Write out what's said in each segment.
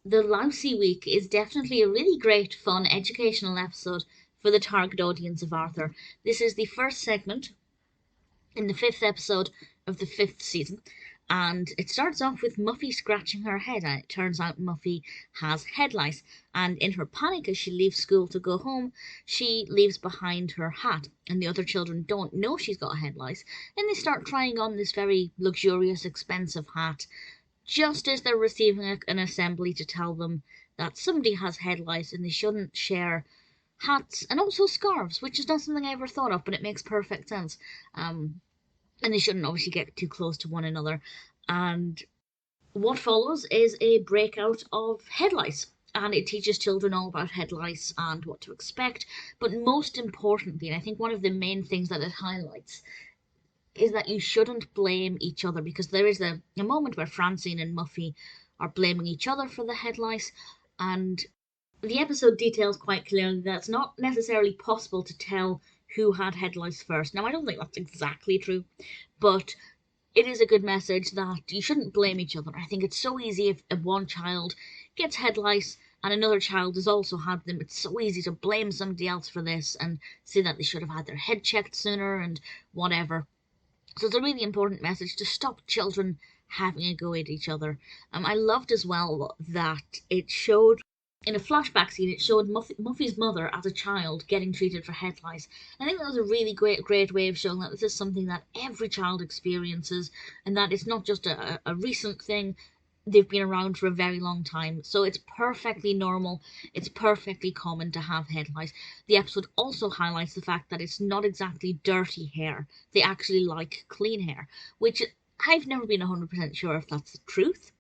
The Lousy Week is definitely a really great, fun, educational episode for the target audience of Arthur. This is the first segment in the fifth episode of the fifth season, and it starts off with Muffy scratching her head, and it turns out Muffy has head lice, and in her panic as she leaves school to go home, she leaves behind her hat, and the other children don't know she's got head lice, and they start trying on this very luxurious, expensive hat just as they're receiving an assembly to tell them that somebody has head lice and they shouldn't share hats and also scarves, which is not something I ever thought of, but it makes perfect sense. And they shouldn't obviously get too close to one another. And what follows is a breakout of head lice. And it teaches children all about head lice and what to expect. But most importantly, and I think one of the main things that it highlights, is that you shouldn't blame each other, because there is a moment where Francine and Muffy are blaming each other for the head lice, and the episode details quite clearly that it's not necessarily possible to tell who had head lice first. Now, I don't think that's exactly true, but it is a good message that you shouldn't blame each other. I think it's so easy if one child gets head lice and another child has also had them. It's so easy to blame somebody else for this and say that they should have had their head checked sooner and whatever. So it's a really important message to stop children having a go at each other. I loved as well that it showed, in a flashback scene, it showed Muffy's mother as a child getting treated for head lice. I think that was a really great way of showing that this is something that every child experiences, and that it's not just a recent thing. They've been around for a very long time, so it's perfectly normal, it's perfectly common to have head lice. The episode also highlights the fact that it's not exactly dirty hair. They actually like clean hair, which I've never been 100% sure if that's the truth,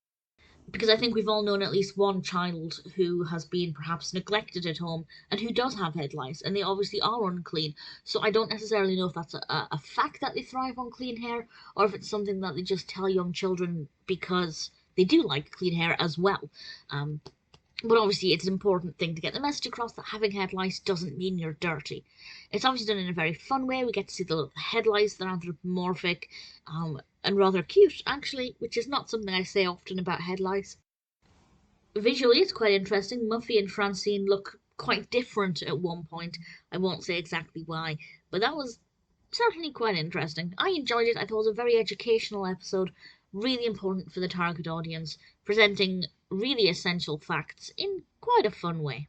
because I think we've all known at least one child who has been perhaps neglected at home and who does have head lice, and they obviously are unclean. So I don't necessarily know if that's a fact that they thrive on clean hair, or if it's something that they just tell young children because they do like clean hair as well. But obviously, it's an important thing to get the message across that having head lice doesn't mean you're dirty. It's obviously done in a very fun way. We get to see the little head lice, they're anthropomorphic, and rather cute, actually, which is not something I say often about head lice. Visually, it's quite interesting. Muffy and Francine look quite different at one point. I won't say exactly why, but that was certainly quite interesting. I enjoyed it. I thought it was a very educational episode, really important for the target audience, presenting really essential facts in quite a fun way.